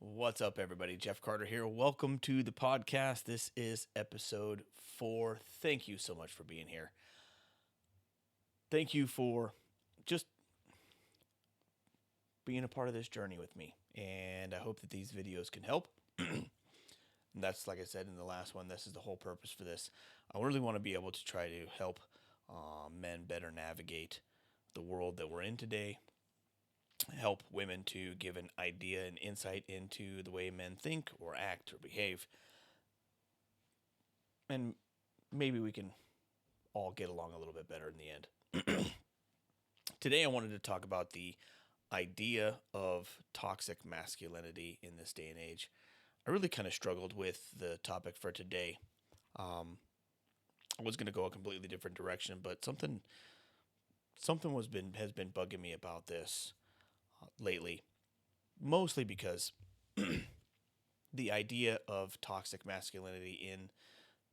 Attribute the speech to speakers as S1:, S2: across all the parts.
S1: What's up, everybody? Jeff Carter here. Welcome to the podcast. This is episode 4. Thank you so much for being here. Thank you for just being a part of this journey with me. And I hope that these videos can help. And that's, like I said in the last one, this is the whole purpose for this. I really want to be able to try to help men better navigate the world that we're in today, help women to give an idea and insight into the way men think or act or behave. And maybe we can all get along a little bit better in the end. Today, I wanted to talk about the idea of toxic masculinity in this day and age. I really kind of struggled with the topic for today. I was going to go a completely different direction, but something has been bugging me about this lately, mostly because the idea of toxic masculinity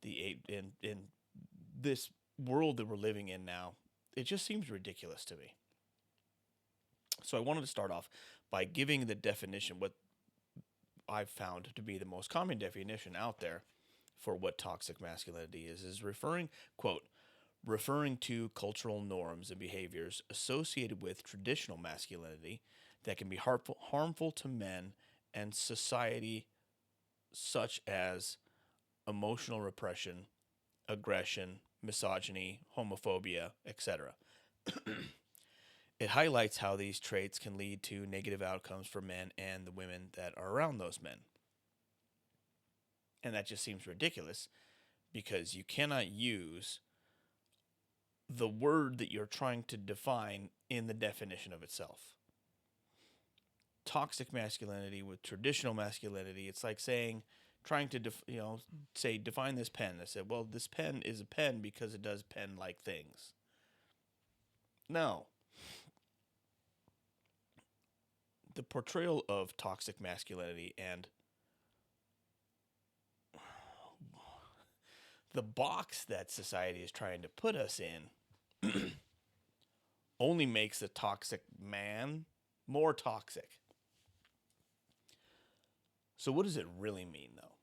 S1: in this world that we're living in now, it just seems ridiculous to me. So I wanted to start off by giving the definition, what I've found to be the most common definition out there for what toxic masculinity is referring, quote, referring to cultural norms and behaviors associated with traditional masculinity that can be harmful to men and society, such as emotional repression, aggression, misogyny, homophobia, etc. It highlights how these traits can lead to negative outcomes for men and the women that are around those men. And that just seems ridiculous because you cannot use the word that you're trying to define in the definition of itself. Toxic masculinity with traditional masculinity, it's like trying to define this pen. I said, well, this pen is a pen because it does pen-like things. No. The portrayal of toxic masculinity and the box that society is trying to put us in only makes a toxic man more toxic. So what does it really mean, though?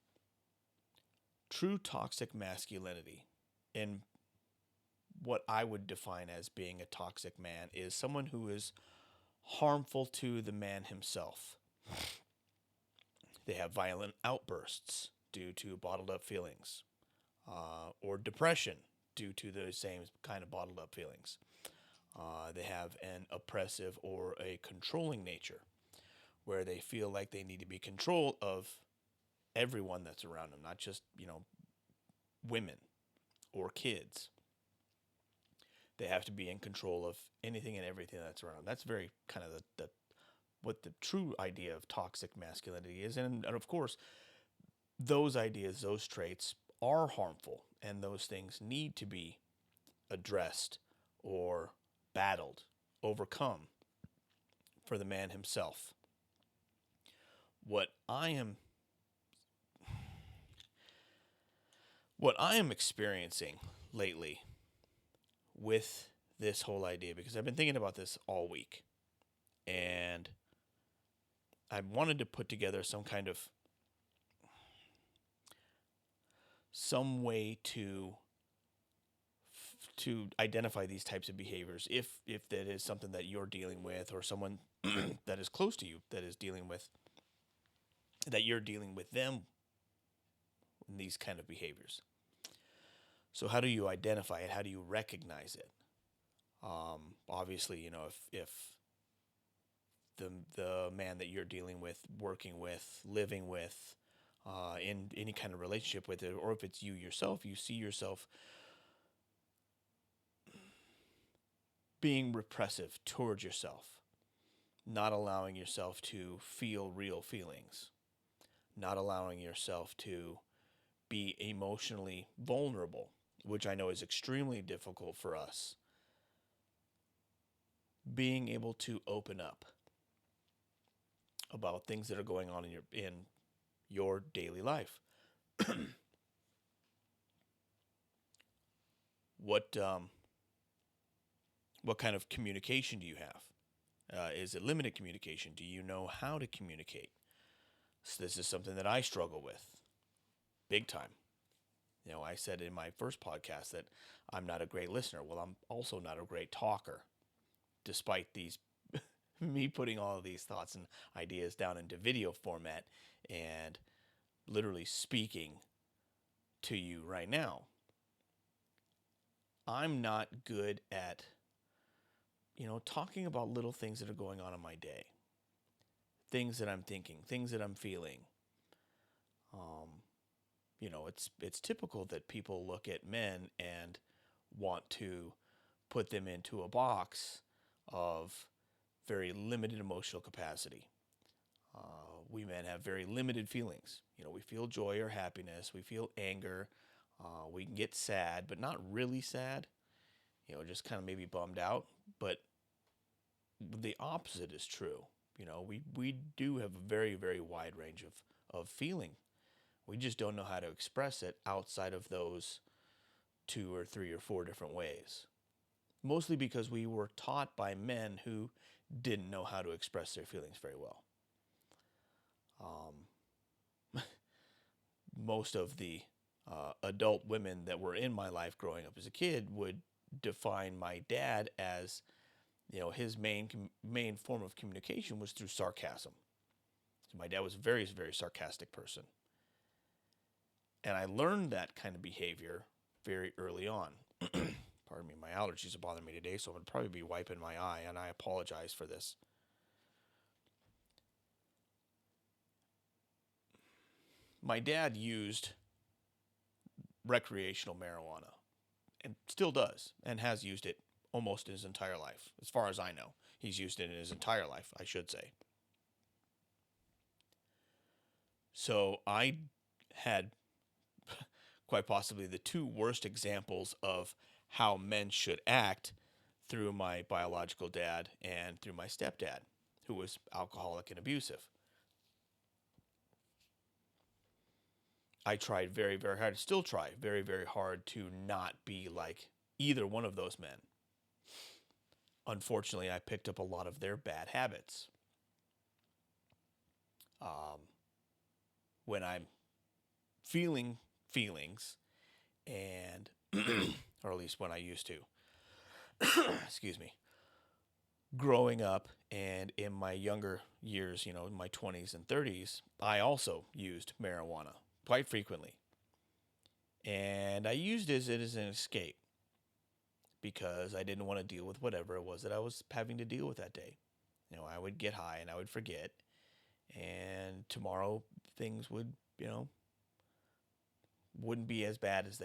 S1: True toxic masculinity, and what I would define as being a toxic man, is someone who is harmful to the man himself. They have violent outbursts due to bottled up feelings, or depression due to those same kind of bottled up feelings. They have an oppressive or a controlling nature, where they feel like they need to be in control of everyone that's around them, not just, women or kids. They have to be in control of anything and everything that's around them. That's very kind of what the true idea of toxic masculinity is. And of course, those ideas, those traits are harmful, and those things need to be addressed or battled, overcome for the man himself. What I am experiencing lately with this whole idea, because I've been thinking about this all week, and I wanted to put together some way to identify these types of behaviors, if that is something that you're dealing with, or someone that is close to you that you're dealing with them in these kind of behaviors. So how do you identify it? How do you recognize it? Obviously, if the man that you're dealing with, working with, living with, in any kind of relationship with it, or if it's you yourself, you see yourself being repressive towards yourself, not allowing yourself to feel real feelings, not allowing yourself to be emotionally vulnerable, which I know is extremely difficult for us. Being able to open up about things that are going on in your daily life. What kind of communication do you have? Is it limited communication? Do you know how to communicate? So this is something that I struggle with big time. I said in my first podcast that I'm not a great listener. Well, I'm also not a great talker, despite these me putting all of these thoughts and ideas down into video format and literally speaking to you right now. I'm not good at, talking about little things that are going on in my day, things that I'm thinking, things that I'm feeling. It's typical that people look at men and want to put them into a box of very limited emotional capacity. We men have very limited feelings. We feel joy or happiness. We feel anger. We can get sad, but not really sad. Just kind of maybe bummed out. But the opposite is true. We do have a very, very wide range of feeling. We just don't know how to express it outside of those 2 or 3 or 4 different ways. Mostly because we were taught by men who didn't know how to express their feelings very well. Most of the adult women that were in my life growing up as a kid would define my dad as, his main form of communication was through sarcasm. So my dad was a very, very sarcastic person. And I learned that kind of behavior very early on. Pardon me, my allergies are bothering me today, so I'm going to probably be wiping my eye, and I apologize for this. My dad used recreational marijuana, and still does, and has used it almost his entire life. As far as I know, he's used it in his entire life, I should say. So I had quite possibly the 2 worst examples of how men should act through my biological dad and through my stepdad, who was alcoholic and abusive. I tried very, very hard, still try very, very hard to not be like either one of those men. Unfortunately, I picked up a lot of their bad habits. When I'm feeling feelings, and, or at least when I used to, excuse me, growing up and in my younger years, in my 20s and 30s, I also used marijuana quite frequently. And I used it as an escape because I didn't want to deal with whatever it was that I was having to deal with that day. I would get high and I would forget, and tomorrow things would, wouldn't be as bad as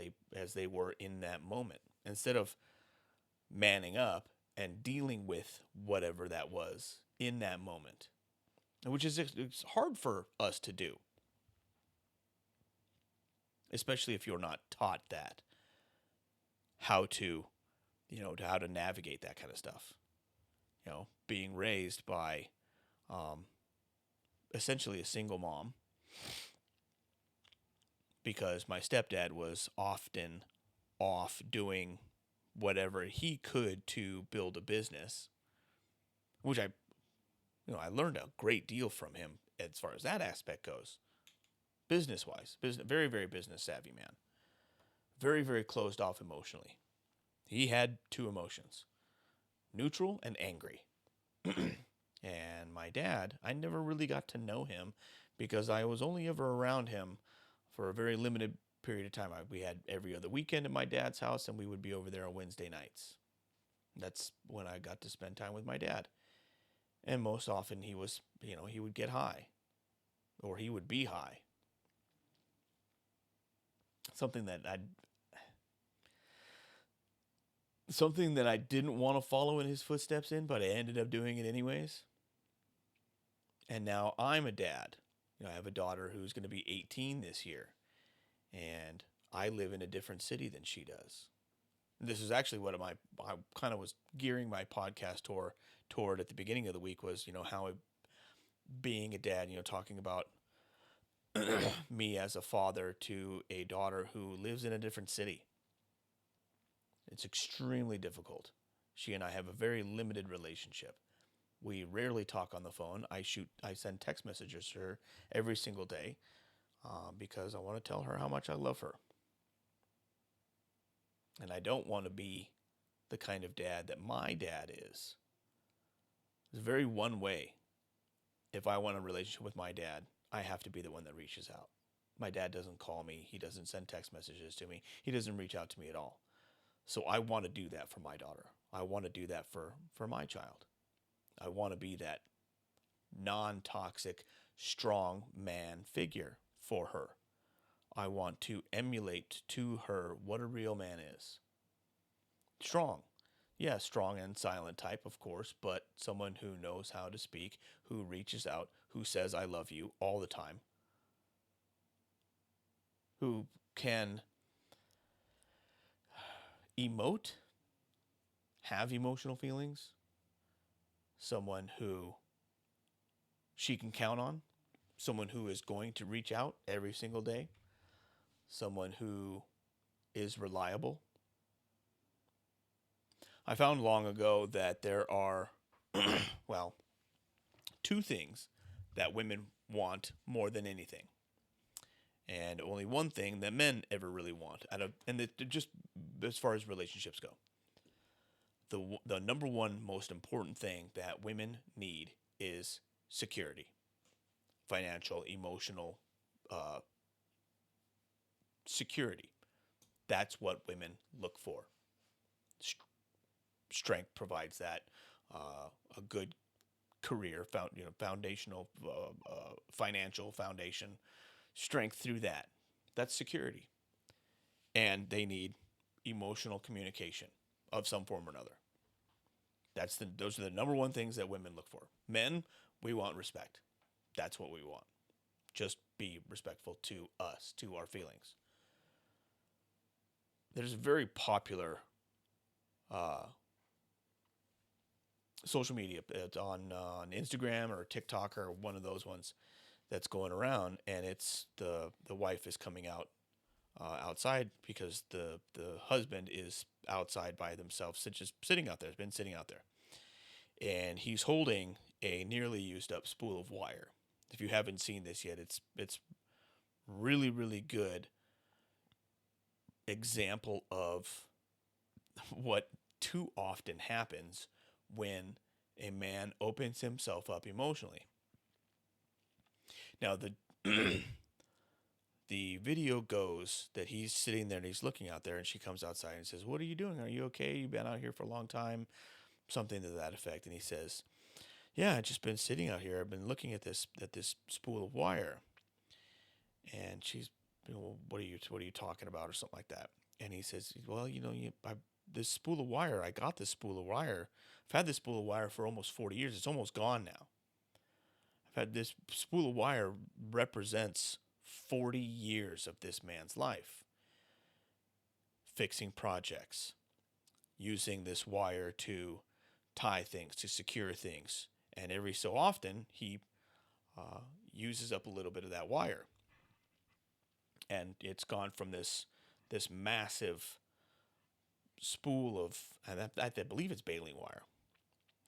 S1: they were in that moment. Instead of manning up and dealing with whatever that was in that moment, which is it's hard for us to do, especially if you're not taught that, how to navigate that kind of stuff. Being raised by essentially a single mom, because my stepdad was often off doing whatever he could to build a business, which I learned a great deal from him as far as that aspect goes. Business-wise, very, very business savvy man. Very, very closed off emotionally. He had 2 emotions, neutral and angry. And my dad, I never really got to know him because I was only ever around him for a very limited period of time. We had every other weekend at my dad's house, and we would be over there on Wednesday nights. That's when I got to spend time with my dad. And most often he was, he would get high, or he would be high. Something that I didn't want to follow in his footsteps in, but I ended up doing it anyways. And now I'm a dad. I have a daughter who's going to be 18 this year, and I live in a different city than she does. And this is actually what I kind of was gearing my podcast toward at the beginning of the week was, how being a dad, talking about me as a father to a daughter who lives in a different city. It's extremely difficult. She and I have a very limited relationship. We rarely talk on the phone. I send text messages to her every single day because I want to tell her how much I love her. And I don't want to be the kind of dad that my dad is. It's very one way. If I want a relationship with my dad, I have to be the one that reaches out. My dad doesn't call me. He doesn't send text messages to me. He doesn't reach out to me at all. So I want to do that for my daughter. I want to do that for my child. I want to be that non-toxic, strong man figure for her. I want to emulate to her what a real man is. Strong. Yeah, strong and silent type, of course, but someone who knows how to speak, who reaches out, who says, I love you all the time, who can emote, have emotional feelings, someone who she can count on, someone who is going to reach out every single day, someone who is reliable. I found long ago that there are, well, two things that women want more than anything, and only one thing that men ever really want. Just as far as relationships go, the number one most important thing that women need is security, financial, emotional security. That's what women look for. Strength provides that. A good career, foundational, financial foundation, strength through that. That's security. And they need emotional communication of some form or another. Those are the number one things that women look for. Men, we want respect. That's what we want. Just be respectful to us, to our feelings. There's a very popular social media. It's on Instagram or TikTok or one of those ones that's going around, and it's the wife is coming out outside because the husband is outside by themselves, just sitting out there. Has been sitting out there, and he's holding a nearly used up spool of wire. If you haven't seen this yet, it's really, really good example of what too often happens when a man opens himself up emotionally. Now, the video goes that he's sitting there and he's looking out there, and she comes outside and says, "What are you doing? Are you okay? You've been out here for a long time," something to that effect. And he says, "Yeah, I've just been sitting out here. I've been looking at this spool of wire." And she's, "What are you talking about?" or something like that. And he says, "Well, this spool of wire. I got this spool of wire. I've had this spool of wire for almost 40 years. It's almost gone now. I've had this spool of wire represents 40 years of this man's life. Fixing projects, using this wire to tie things, to secure things. And every so often, he uses up a little bit of that wire. And it's gone from this massive spool of, and I believe it's baling wire,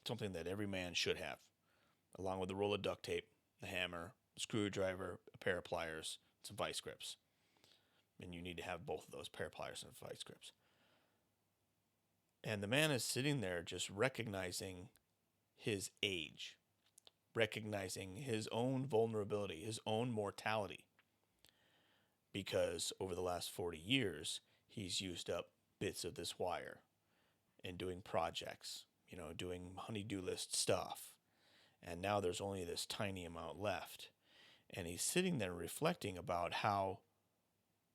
S1: something that every man should have, along with a roll of duct tape, a hammer, a screwdriver, a pair of pliers, some vice grips. And you need to have both of those, pair of pliers and vice grips. And the man is sitting there just recognizing his age, recognizing his own vulnerability, his own mortality. Because over the last 40 years, he's used up bits of this wire and doing projects, doing honey-do list stuff. And now there's only this tiny amount left. And he's sitting there reflecting about how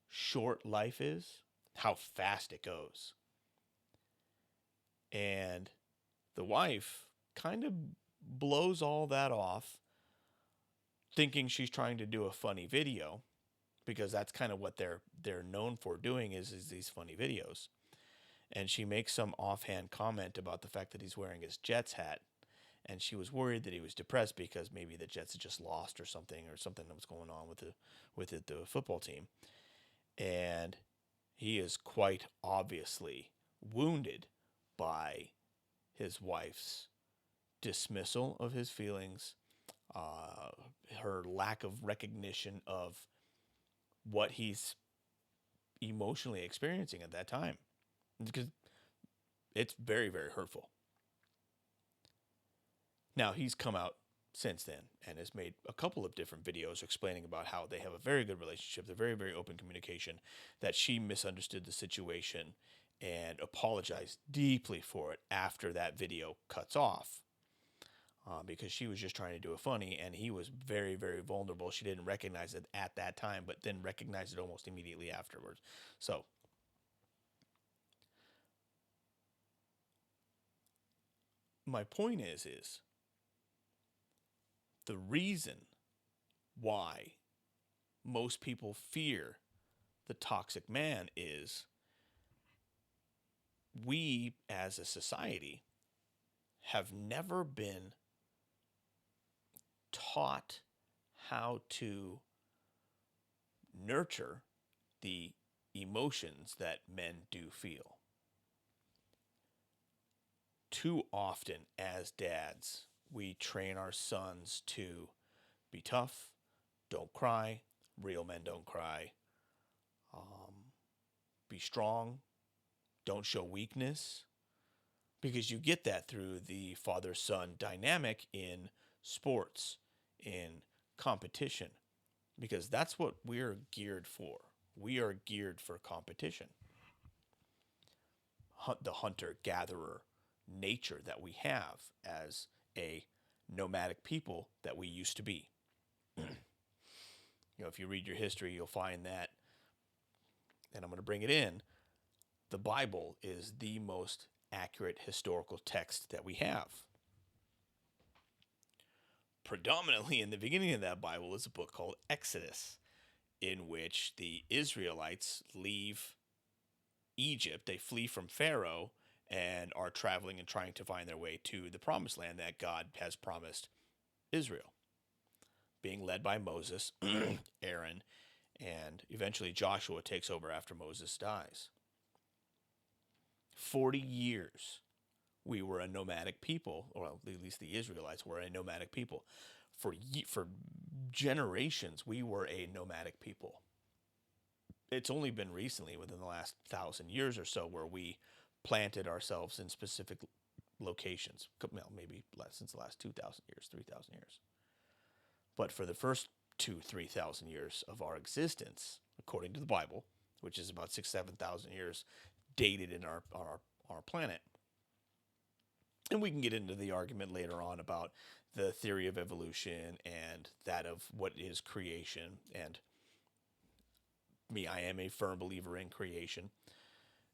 S1: short life is, how fast it goes. And the wife kind of blows all that off, thinking she's trying to do a funny video, because that's kind of what they're known for doing is these funny videos. And she makes some offhand comment about the fact that he's wearing his Jets hat, and she was worried that he was depressed because maybe the Jets had just lost or something that was going on with the football team. And he is quite obviously wounded by his wife's dismissal of his feelings, her lack of recognition of what he's emotionally experiencing at that time, because it's very, very hurtful. Now, he's come out since then and has made a couple of different videos explaining about how they have a very good relationship. They're very, very open communication, that she misunderstood the situation and apologized deeply for it after that video cuts off. Because she was just trying to do it funny, and he was very, very vulnerable. She didn't recognize it at that time, but then recognized it almost immediately afterwards. So, my point is the reason why most people fear the toxic man is we as a society have never been taught how to nurture the emotions that men do feel. Too often as dads, we train our sons to be tough, don't cry, real men don't cry, be strong, don't show weakness, because you get that through the father-son dynamic in sports, in competition, because that's what we're geared for. We are geared for competition. The hunter-gatherer nature that we have as a nomadic people that we used to be. If you read your history, you'll find that, and I'm going to bring it in, the Bible is the most accurate historical text that we have. Predominantly in the beginning of that Bible is a book called Exodus, in which the Israelites leave Egypt. They flee from Pharaoh and are traveling and trying to find their way to the promised land that God has promised Israel, being led by Moses, Aaron, and eventually Joshua takes over after Moses dies. 40 years we were a nomadic people, or at least the Israelites were a nomadic people. For generations, we were a nomadic people. It's only been recently, within the last 1,000 years or so, where we planted ourselves in specific locations. Well, maybe since the last 2,000 years, 3,000 years. But for the first 3,000 years of our existence, according to the Bible, which is about 7,000 years dated in our planet. And we can get into the argument later on about the theory of evolution and that of what is creation. And I am a firm believer in creation.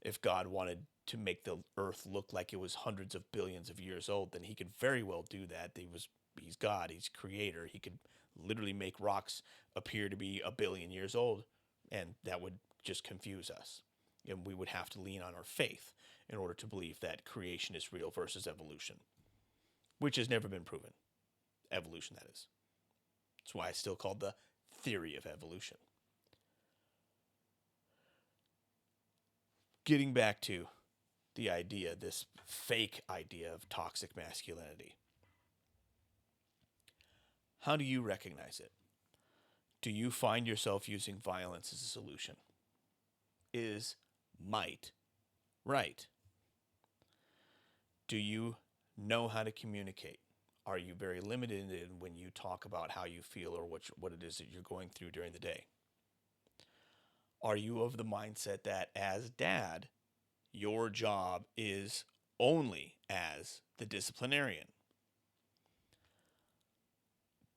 S1: If God wanted to make the earth look like it was hundreds of billions of years old, then he could very well do that. He's God, he's creator. He could literally make rocks appear to be 1 billion years old, and that would just confuse us. And we would have to lean on our faith in order to believe that creation is real versus evolution, which has never been proven. Evolution, that is. That's why it's still called the theory of evolution. Getting back to the idea, this fake idea of toxic masculinity. How do you recognize it? Do you find yourself using violence as a solution? Is might right? Do you know how to communicate? Are you very limited in when you talk about how you feel or what it is that you're going through during the day? Are you of the mindset that as dad, your job is only as the disciplinarian?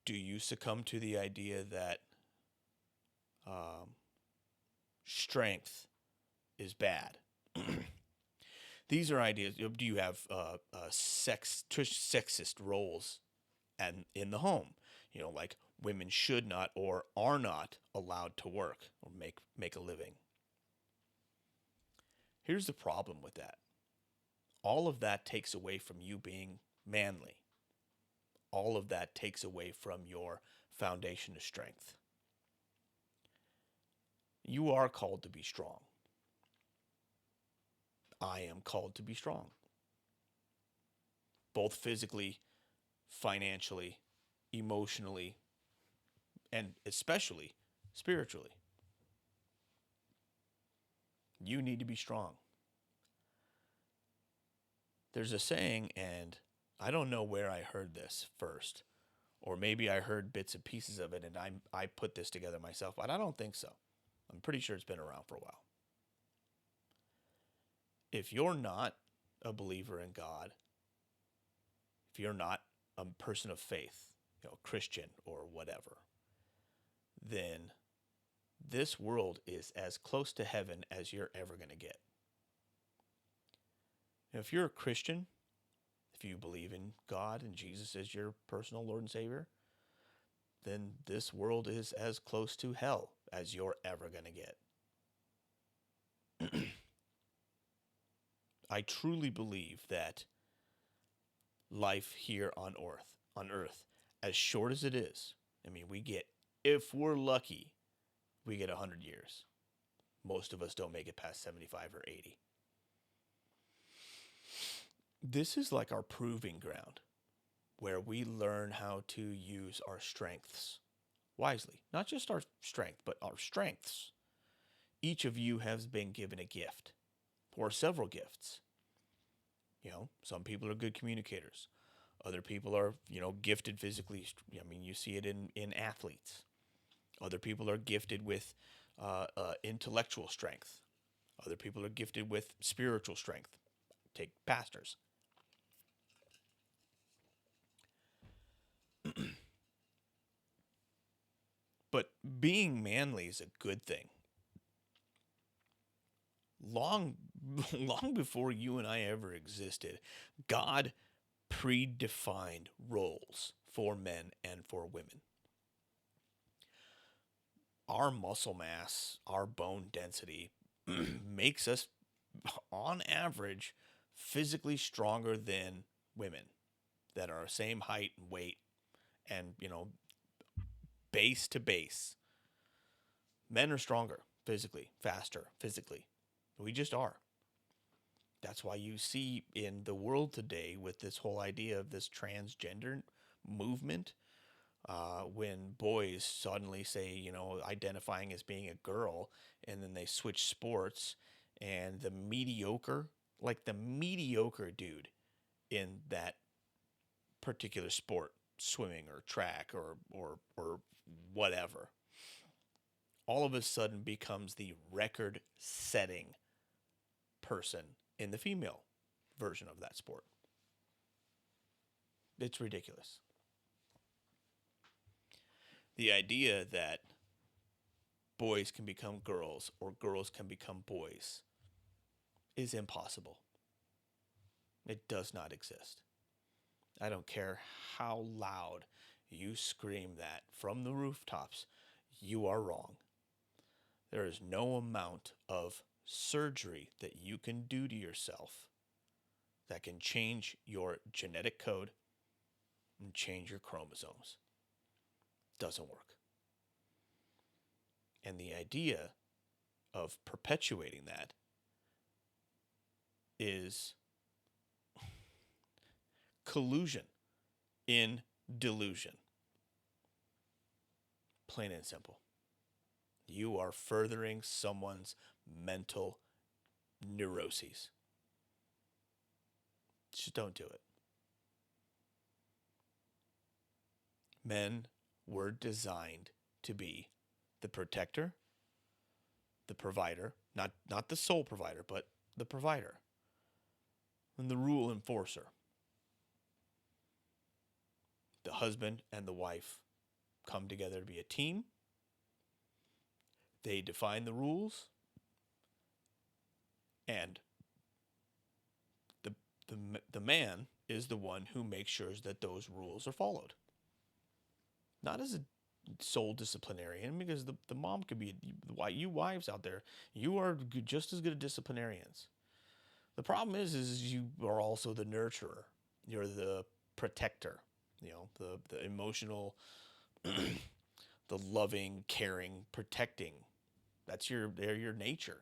S1: Do you succumb to the idea that strength is bad? These are ideas. Do you have sexist roles and in the home? Like women should not or are not allowed to work or make a living. Here's the problem with that. All of that takes away from you being manly. All of that takes away from your foundation of strength. You are called to be strong. I am called to be strong. Both physically financially, emotionally, and especially spiritually. You need to be strong. There's a saying, and I don't know where I heard this first, or maybe I heard bits and pieces of it and I put this together myself, but I don't think so. I'm pretty sure it's been around for a while. If you're not a believer in God, if you're not a person of faith, Christian or whatever, then this world is as close to heaven as you're ever going to get. Now, if you're a Christian, if you believe in God and Jesus as your personal Lord and Savior, then this world is as close to hell as you're ever going to get. I truly believe that life here on earth, as short as it is, I mean, if we're lucky, we get 100 years. Most of us don't make it past 75 or 80. This is like our proving ground, where we learn how to use our strengths wisely. Not just our strength, but our strengths. Each of you has been given a gift, or several gifts. Some people are good communicators. Other people are, gifted physically. I mean, you see it in athletes. Other people are gifted with intellectual strength. Other people are gifted with spiritual strength. Take pastors. But being manly is a good thing. Long long before you and I ever existed, God predefined roles for men and for women. Our muscle mass, our bone density makes us, on average, physically stronger than women that are same height and weight and, base to base. Men are stronger physically, faster physically. We just are. That's why you see in the world today with this whole idea of this transgender movement, when boys suddenly say, identifying as being a girl, and then they switch sports, and the mediocre dude in that particular sport, swimming or track or whatever, all of a sudden becomes the record-setting person in the female version of that sport. It's ridiculous. The idea that boys can become girls or girls can become boys is impossible. It does not exist. I don't care how loud you scream that from the rooftops, you are wrong. There is no amount of surgery that you can do to yourself that can change your genetic code and change your chromosomes. Doesn't work. And the idea of perpetuating that is collusion in delusion. Plain and simple. You are furthering someone's mental neuroses. Just don't do it. Men were designed to be the protector, the provider, not the sole provider, but the provider, and the rule enforcer. The husband and the wife come together to be a team. They define the rules, and the man is the one who makes sure that those rules are followed. Not as a sole disciplinarian, because the mom could be, you wives out there, you are just as good at disciplinarians. The problem is you are also the nurturer. You're the protector, the emotional, the loving, caring, protecting. They're your nature.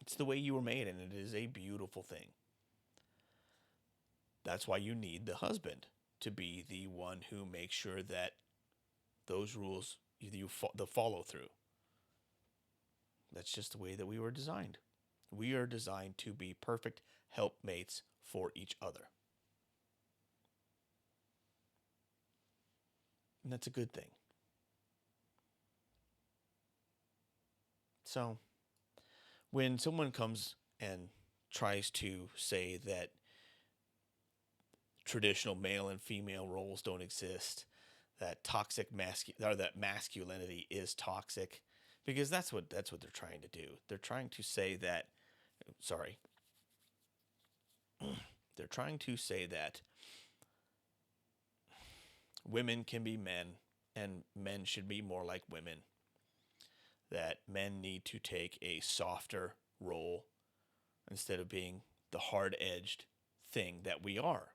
S1: It's the way you were made, and it is a beautiful thing. That's why you need the husband to be the one who makes sure that those rules the follow through. That's just the way that we were designed. We are designed to be perfect helpmates for each other. And that's a good thing. So, when someone comes and tries to say that traditional male and female roles don't exist, that that masculinity is toxic, because that's what they're trying to do. They're trying to say that they're trying to say that women can be men and men should be more like women. That men need to take a softer role instead of being the hard-edged thing that we are.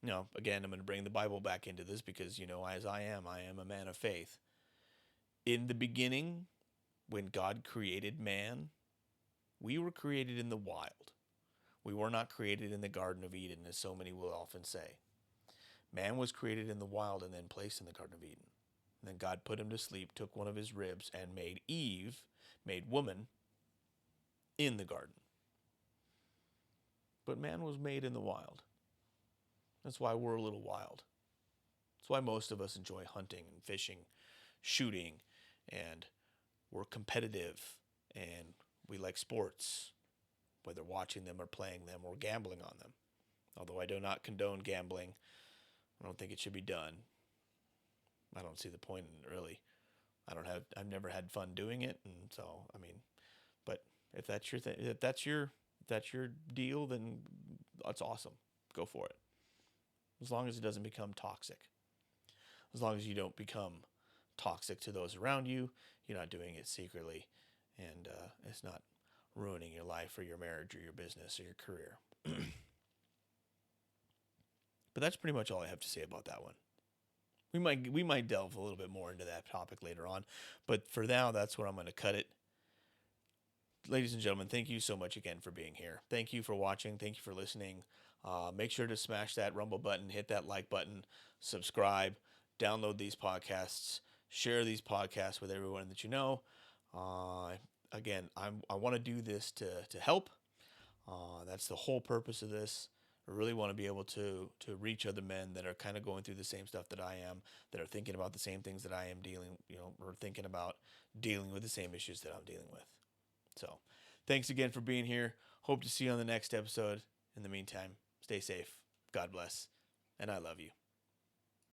S1: Now, again, I'm going to bring the Bible back into this because, as I am a man of faith. In the beginning, when God created man, we were created in the wild. We were not created in the Garden of Eden, as so many will often say. Man was created in the wild and then placed in the Garden of Eden. And then God put him to sleep, took one of his ribs, and made woman, in the garden. But man was made in the wild. That's why we're a little wild. That's why most of us enjoy hunting and fishing, shooting, and we're competitive, and we like sports, whether watching them or playing them or gambling on them. Although I do not condone gambling. I don't think it should be done. I don't see the point in it, really. I've never had fun doing it, and so, but if that's your thing, if that's your deal, then that's awesome. Go for it. As long as it doesn't become toxic. As long as you don't become toxic to those around you, you're not doing it secretly, and it's not ruining your life or your marriage or your business or your career. But that's pretty much all I have to say about that one. We might delve a little bit more into that topic later on, but for now, that's where I'm going to cut it. Ladies and gentlemen, thank you so much again for being here. Thank you for watching. Thank you for listening. Make sure to smash that Rumble button, hit that like button, subscribe, download these podcasts, share these podcasts with everyone that you know. Again, I want to do this to help. That's the whole purpose of this. I really want to be able to reach other men that are kind of going through the same stuff that I am, that are thinking about the same things that I am or thinking about dealing with the same issues that I'm dealing with. So, thanks again for being here. Hope to see you on the next episode. In the meantime, stay safe. God bless. And I love you.